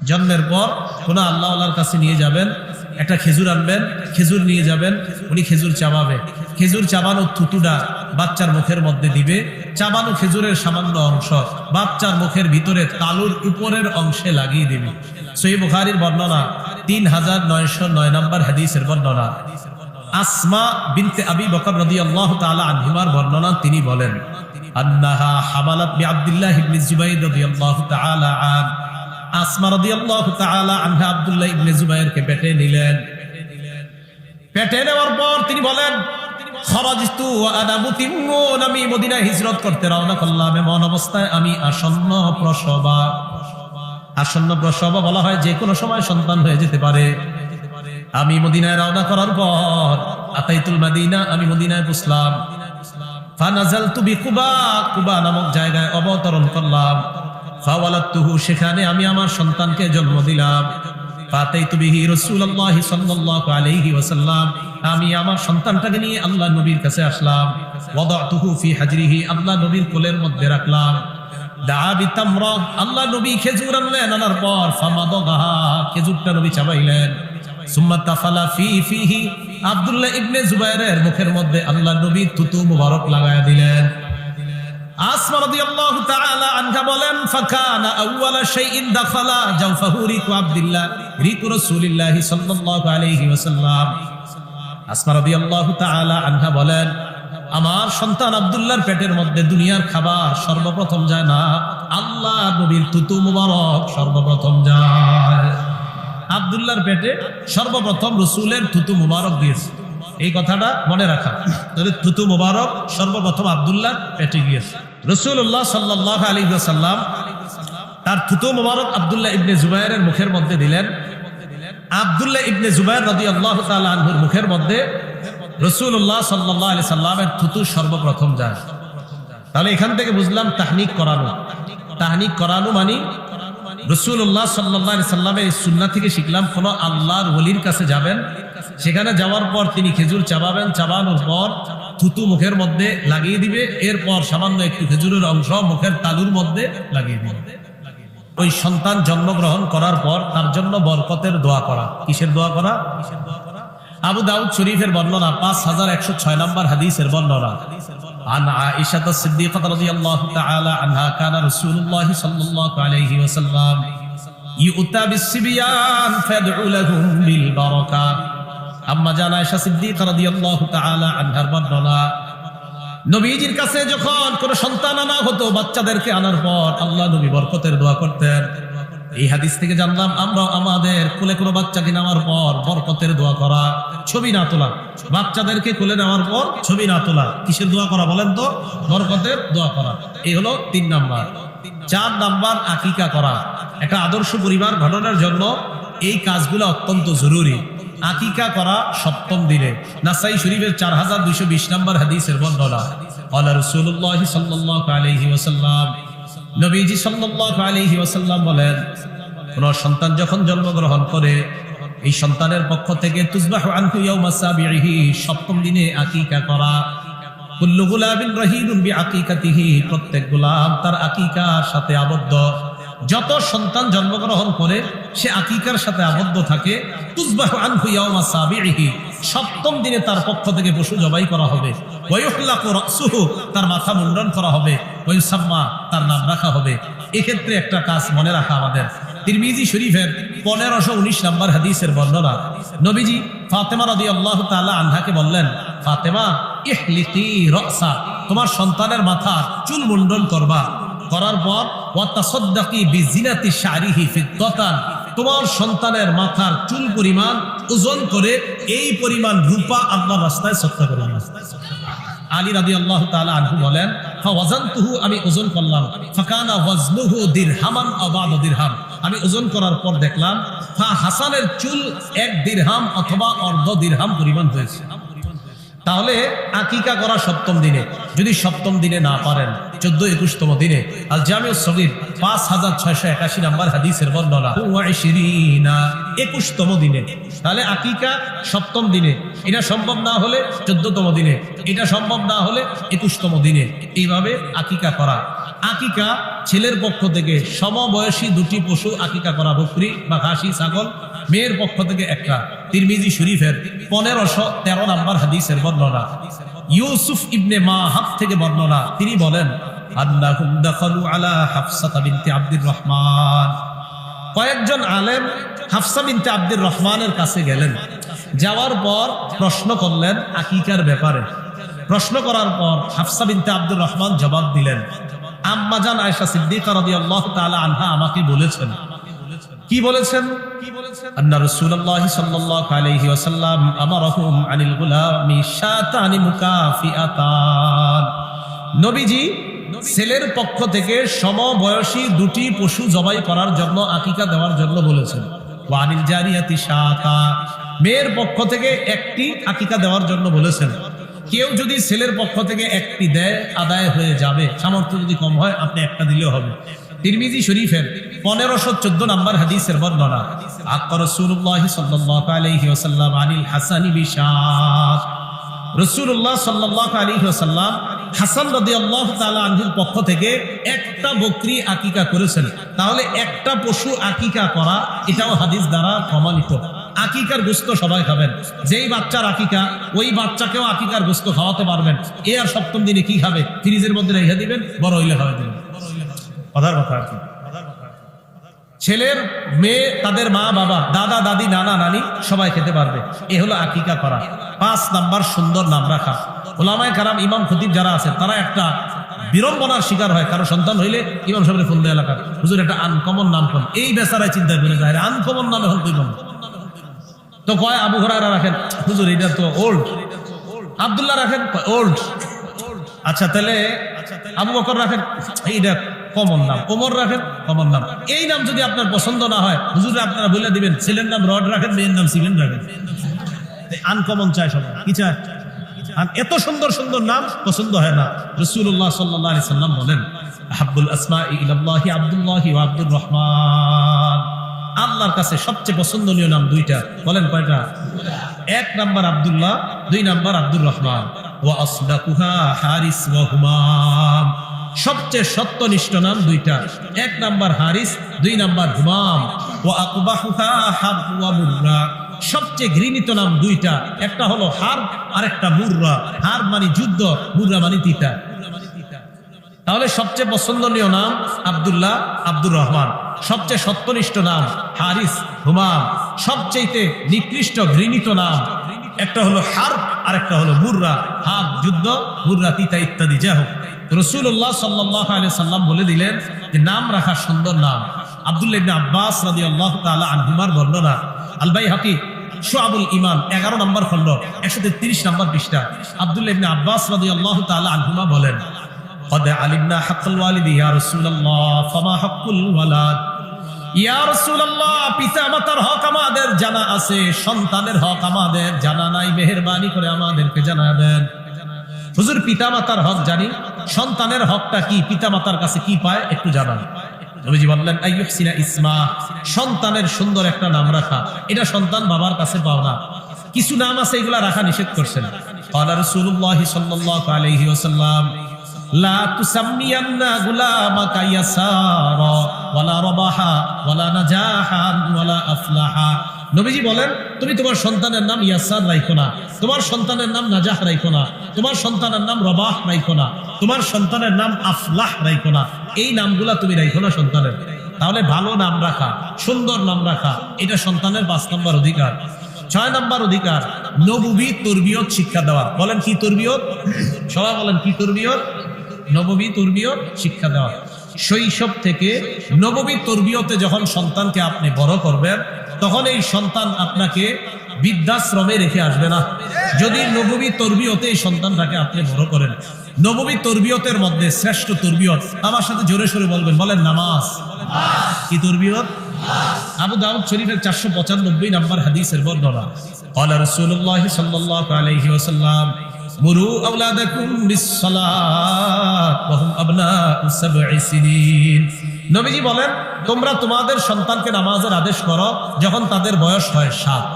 জন্মের পর কোনো আল্লাহওয়ালার কাছে নিয়ে যাবেন, একটা খেজুর আনবেন, খেজুর নিয়ে যাবেন, উনি খেজুর চাবাবে, খেজুর চাবানো থুতুটা বাচ্চার মুখের মধ্যে দিবে, চাবানো খেজুরের সামান্য অংশ বাচ্চার মুখের ভিতরে তালুর উপরের অংশে লাগিয়ে দিবে। সহিহ বুখারীর বর্ণনা 3909 নম্বর হাদিসের বর্ণনা। আসমা বিনতে আবি বকর রাদিয়াল্লাহু তাআলা আনহুমার বর্ণনা, তিনি বলেন আন্নাহা হামালাত বিআব্দুল্লাহ ইবনে জুবাইর রাদিয়াল্লাহু তাআলা আন, আসমা রাদিয়াল্লাহু তাআলা আনহা আব্দুল্লাহ ইবনে জুবাইরকে পেটে নিলেন। পেটে নেওয়ার পর তিনি বলেন খরাজতু ওয়া আনা মুতিম্মুন, আমি মদিনায় হিজরত করতে রওনা করলাম এমন অবস্থায় আমি আসন্ন প্রসবা। আসন্ন প্রসবা বলা হয় যে কোনো সময় সন্তান হয়ে যেতে পারে। আমি মদিনায় রওনা করার পর আতাইতুল মাদিনা, আমি মদিনায় পৌঁছলাম। ফানাজালতু বিকুবা, কুবা নামক জায়গায় অবতরণ করলাম। ফাওয়ালাদতুহু, সেখানে আমি আমার সন্তানকে জন্ম দিলাম। ফাতাইতু বিহি রাসূলুল্লাহ সাল্লাল্লাহু আলাইহি ওয়াসাল্লাম, আমি আমার সন্তানটাকে নিয়ে আল্লাহর নবীর কাছে আসলাম। ওয়াদাতুহু ফি হাজরিহি, আল্লাহর নবীর কোলের মধ্যে রাখলাম। দাআ বিতামরা, আল্লাহর নবী খেজুর আনলেন, আনার পর ফামাদাহা, খেজুরটা নবী চাবাইলেন। সুম্মা তাফালা ফিহি, আব্দুল্লাহ ইবনে জুবাইরের মুখের মধ্যে আল্লাহর নবী থুতু মুবারক লাগায়া দিলেন। আসমা রাদিয়াল্লাহু তাআলা আনহা বলেন ফাকানা আউওয়ালা শাইইন দাখালা জাওফাহু রিকু আব্দুল্লাহ, রিকু রাসূলুল্লাহ সাল্লাল্লাহু আলাইহি ওয়াসাল্লাম। আসমা রাদিয়াল্লাহু তাআলা আনহা বলেন আমার সন্তান আব্দুল্লাহর পেটের মধ্যে দুনিয়ার খাবার সর্বপ্রথম যায় না, আল্লাহ নবীর থুতু মুবারক সর্বপ্রথম যায়। আব্দুল্লাহর পেটে সর্বপ্রথম রাসূলের থুতু মুবারক দিয়েছে, এই কথাটা মনে রাখা। থুতু মুবারক সর্বপ্রথম আব্দুল্লাহর পেটে গিয়েছে। রাসূলুল্লাহ সাল্লাল্লাহু আলাইহি ওয়াসাল্লাম তার থুতু মুবারক আব্দুল্লাহ ইবনে জুবাইরের মুখের মধ্যে দিলেন। আব্দুল্লাহ ইবনে জুবাইর রাদিয়াল্লাহু তাআলা আনহুর মুখের মধ্যে রাসূলুল্লাহ সাল্লাল্লাহু আলাইহি সাল্লামের থুতু সর্বপ্রথম যায়। তাহলে এখান থেকে বুঝলাম তাহনিক করানো। তাহনিক করানো মানে রাসূলুল্লাহ সাল্লাল্লাহু আলাইহি সাল্লামের এই সুন্নাহ থেকে শিখলাম, কোন আল্লাহর ওলির কাছে যাবেন, সেখানে যাওয়ার পর তিনি খেজুর চাবাবেন, চাবানোর পর থুতু মুখের মধ্যে লাগিয়ে দিবে, এরপর সামান্য একটু খেজুরের অংশ মুখের তালুর মধ্যে লাগিয়ে দিবে। ওই সন্তান জন্মগ্রহণ করার পর তার জন্য বরকতের দোয়া করা। কিসের দোয়া করা? আবু দাউদ শরীফের বর্ণনা 5106 নম্বর হাদিসের বর্ণনা। عن عائشة الصديقة رضي الله تعالى عنها كان رسول الله صلى الله عليه وسلم يؤتى بالصبيان فيدعو لهم بالبركة। আম্মা জান আয়েশা সিদ্দিকা রাদিয়াল্লাহু তাআলা আনহার বর্ণনা, নবীজির কাছে যখন কোন সন্তান আনা হতো, বাচ্চাদেরকে আনার পর আল্লাহ নবী বরকতের দোয়া করতেন। এই হাদিস থেকে জানলাম আমরা আমাদের কোলে কোনো বাচ্চাকে নেওয়ার পর বরকতের দোয়া করা, ছবি না তোলা। বাচ্চাদেরকে কোলে নেওয়ার পর ছবি না তোলা, কিসের দোয়া করা বলেন তো? বরকতের দোয়া করা। এই হলো 3 নাম্বার। 4 নাম্বার আকিকা করা। একটা আদর্শ পরিবার গঠনের জন্য এই কাজগুলো অত্যন্ত জরুরি। আকিকা করা 7ম দিনে। নাসাই শরীফের 4220 নম্বর হাদিসের বর্ণনা। আল্লাহ রাসূলুল্লাহ সাল্লাল্লাহু আলাইহি ওয়াসাল্লাম, নবীজি সাল্লাল্লাহু আলাইহি ওয়াসাল্লাম বলেন, কোন সন্তান যখন জন্মগ্রহণ করে এই সন্তানের পক্ষ থেকে তুজবাহু আনহু ইয়াউমা সাবিহি, 7ম দিনে আকিকা করা। কুল্লু গুলামিন রাহিনুন বিআকিকাতিহি, প্রত্যেক গোলাম তার আকিকার সাথে আবদ্ধ। যত সন্তান জন্মগ্রহণ করে সে আকিকার সাথে আবদ্ধ থাকে। তুজবাহু আনহু ইয়াউমা সাবিহি, 7ম দিনে তার পক্ষ থেকে পশু জবাই করা হবে। ওয়া ইউহলাকু রাসুহু, তার মাথা মুন্ডন করা হবে। ওয়া ইউসাম্মা, তার নাম রাখা হবে। এক্ষেত্রে একটা কাজ মনে রাখা আমাদের। তিরমিজি শরীফের 1519 নম্বর হাদিসের বর্ণনা। নবীজি ফাতেমা রাদিয়াল্লাহু তাআলা আনহাকে বললেন, ফাতেমা ইহলিকি রাসা, তোমার সন্তানের মাথা চুল মুন্ডন করবা। করার পর ওয়া তাসাদদাকি বিজিনাতি শারিহি ফিদ্দাতান, তোমার সন্তানের মাথার চুল পরিমাণ ওজন করে এই পরিমাণ রূপা আল্লাহর রাস্তায় সদকা করে দিও। আলী রাদিয়াল্লাহু তাআলা আনহু বলেন, ফাওয়াজানতুহু, আমি ওজন করলাম। ফাকানা ওয়াজনুহু দিরহামান আও বা'দা দিরহাম, আমি ওজন করার পর দেখলাম হাসানের চুল 1 দিরহাম অথবা অর্ধ দিরহাম পরিমাণ হয়েছে। তাহলে আকিকা করা 7ম দিনে। যদি 7ম দিনে না পারেন 14-21তম দিনে। আল জামিউস সগীর 5681 নম্বর হাদিসের বর্ণনা। 21তম দিনে। তাহলে আকিকা 7ম দিনে, এটা সম্ভব না হলে 14তম দিনে, এটা সম্ভব না হলে 21তম দিনে। এইভাবে আকিকা করা। আকিকা ছেলের পক্ষ থেকে সমবয়সী দুটি পশু আকিকা করা, বকরি বা খাসি ছাগল, মেয়ের পক্ষ থেকে একটা। তিরমিজি শরীফের 1513 নম্বর হাদিসের বর্ণনা, ইউসুফ ইবনে মাহাব থেকে বর্ণনা। তিনি বলেন, আন্নাহুম দাখালু আলা হাফসা বিনতে আব্দুর রহমান। কয়েকজন আলেম হাফসা বিনতে আব্দুর রহমানের কাছে গেলেন। যাওয়ার পর প্রশ্ন করলেন আকিকার ব্যাপারে। প্রশ্ন করার পর হাফসা বিনতে আব্দুর রহমান জবাব দিলেন, আম্মাজান আয়েশা সিদ্দিকা রাদিয়াল্লাহু তাআলা আনহা আমাকে বলেছেন। কি বলেছেন? আন্না রাসূলুল্লাহ সাল্লাল্লাহু আলাইহি ওয়াসাল্লাম আমারহুম আনিল গুলামি শাতানি মুকাফিআতান। নবীজি ছেলের পক্ষ থেকে সমবয়সী দুটি পশু জবাই করার জন্য, আকিকা দেওয়ার জন্য বলেছেন। ওয়া আনিল জারিয়াতি শাতা, মেয়ের পক্ষ থেকে একটি আকিকা দেওয়ার জন্য বলেছেন। কেউ যদি ছেলের পক্ষ থেকে একটি দেয় আদায় হয়ে যাবে, সামর্থ্য যদি কম হয় আপনি একটা দিলেও হবে। তিরমিজি শরীফের 1514 নম্বর হাদিসের বর্ণনা, আক্কা রাসূলুল্লাহ সাল্লাল্লাহু আলাইহি ওয়াসাল্লাম আনিল হাসানি বিশাত। রাসূলুল্লাহ সাল্লাল্লাহু আলাইহি ওয়াসাল্লাম হাসান রাদিয়াল্লাহু তাআলা আনহুর পক্ষ থেকে একটা বকরি আকিকা করেছেন। তাহলে একটা পশু আকিকা করা এটাও হাদিস দ্বারা প্রমাণিত। আকিকার গোশত সবাই খাবেন, যেই বাচ্চার আকিকা ওই বাচ্চাকেও আকিকার গোশত খাওয়াতে পারবেন। এ আর সপ্তম দিনে কি খাবে? ফ্রিজের মধ্যে রেখে দিবেন, বড় হইলে খাওয়া দিবেন। কথার কথা আর কি। ছেলের মেয়ে, তাদের মা বাবা, দাদা দাদি, নানা নানি সবাই খেতে পারবে। এ হলো আকিকা করা। 5 নাম্বার সুন্দর নাম রাখা। ওলামায়ে কারাম, ইমাম খতিব যারা আছেন তারা একটা বিড়ম্বনার শিকার হয়, কারো সন্তান হইলে ইমাম সাহেবের ফোন দেয় এলাকার, হুজুর একটা আনকমন নাম কোন? এই বেচারায় চিন্তা করে যায় আনকমন নামে হল কইব তো কয় আবু হুরায়রা রাখেন, হুজুর এটা তো ওল্ড। আব্দুল্লাহ রাখেন, ওল্ড। আচ্ছা তাহলে আবু বকর রাখেন, এইটা কমন নাম। ওমর রাখেন, কমন নাম। এই নাম যদি আপনার পছন্দ না হয় হুজুর আপনারা বলে দিবেন, ছেলের নাম রড রাখেন, মেয়ের নাম সিমেন্ট রাখেন। আনকমন চায় সবাই, কি চায়? এত সুন্দর সুন্দর নাম পছন্দ হয় না। রাসূলুল্লাহ সাল্লাল্লাহু আলাইহি সাল্লাম বলেন, আহাব্বুল আসমাই ইলাল্লাহি আব্দুল্লাহি ওয়া আব্দুর রহমান। আল্লাহর কাছে সবচেয়ে পছন্দনীয় নাম দুইটা। বলেন কয়টা? 1 নাম্বার আব্দুল্লাহ, 2 নাম্বার আব্দুর রহমান। ওয়া আসদাকুহা হারিস ওয়া হুমাম। সবচেয়ে সত্যনিষ্ঠ নাম দুইটা, 1 নাম্বার হারিস, 2 নাম্বার হুমাম। ওয়া আকবাহুহা হাব ওয়া মুররা। সবচেয়ে ঘৃণিত নাম দুইটা, একটা হলো হার আর একটা মুররা। হার মানে যুদ্ধ, মুররা মানে তিতা। তাহলে সবচেয়ে পছন্দনীয় নাম আব্দুল্লাহ, আব্দুর রহমান। সবচেয়ে সত্যনিষ্ঠ নাম হারিস, হুমাম। সবচেয়ে নিকৃষ্ট ঘৃণিত নাম একটা হলো হার আর একটা হলো মুররা। হার যুদ্ধ, মুররা তিতা ইত্যাদি। যাই হোক, রাসূলুল্লাহ সাল্লাল্লাহু আলাইহি সাল্লাম বলে দিলেন যে নাম রাখা সুন্দর নাম। আব্দুল্লাহ ইবনে আব্বাস রাদিয়াল্লাহু তাআলা আনহুমার বর্ণনা, আল বাইহাকি শুআবুল ঈমান 11 নম্বর খণ্ড 133 নম্বর পৃষ্ঠা। আব্দুল্লাহ ইবনে আব্বাস রাদিয়াল্লাহু তাআলা আনহুমা বলেন, قد علمنا حق الوالد يا رسول الله فما حق الولد। ইয়া রাসূলুল্লাহ, পিতামাতার হক আমাদের জানা আছে, সন্তানের হক আমাদের জানা নাই, মেহেরবানি করে আমাদেরকে জানাবেন। হুজুর পিতামাতার হক জানি, সন্তানের হকটা কি, পিতামাতার কাছে কি পায় একটু জানান। নবীজি বললেন, আইয়ুহসিনা ইসমা, সন্তানের সুন্দর একটা নাম রাখা। এটা সন্তান বাবার কাছে পাও না। কিছু নাম আছে এগুলা রাখা নিষেধ করছেন। ক্বালা রাসূলুল্লাহ সাল্লাল্লাহু আলাইহি ওয়াসাল্লাম, লা তুসাম্মিয়ান্না গুলামাকা ইয়াসারা ওয়ালা রাবাহা ওয়ালা নাজাহান ওয়ালা আফলাহা। নবীজি বলেন, তুমি তোমার সন্তানের নাম ইয়াসার রাখো না, তোমার সন্তানের নাম নাজাহ রাখো না, তোমার সন্তানের নাম রবাহ রাখো না, তোমার সন্তানের নাম আফলাহ রাখো না। এই নামগুলা তুমি রাখো না সন্তানের। তাহলে ভালো নাম রাখা, সুন্দর নাম রাখা, এটা সন্তানের 5 নম্বর অধিকার। 6 নম্বর অধিকার, নববী তরবিয়ত শিক্ষা দেওয়া। বলেন কি তরবিয়ত? সবাই বলেন কি তরবিয়ত? নববী তরবিয়ত শিক্ষা দেওয়া। শৈশব থেকে নববী তরবিয়তে যখন সন্তানকে আপনি বড় করবেন, তখন এই সন্তান আপনাকে বৃদ্ধাশ্রমে রেখে আসবে না। যদি নববী তরবিয়তে এই সন্তানটাকে আপনি বড় করেন। নববী তরবিয়তের মধ্যে শ্রেষ্ঠ তরবিয়ত, আমার সাথে জোরে সোরে বলবেন, বলেন নামাজ। কি তরবিয়ত? আবু দাউদ শরীফের 495 নম্বর হাদিসের বর্ণনা, ক্বালা রাসূলুল্লাহ সাল্লাল্লাহু আলাইহি ওয়াসাল্লাম, মুরু আওলাদাকুম বিস-সালাত ওয়া হুম আবনাউ 7 সিনিন। নবীজি বলেন, তোমরা তোমাদের সন্তানকে নামাজের আদেশ করো যখন তাদের বয়স হয় 7।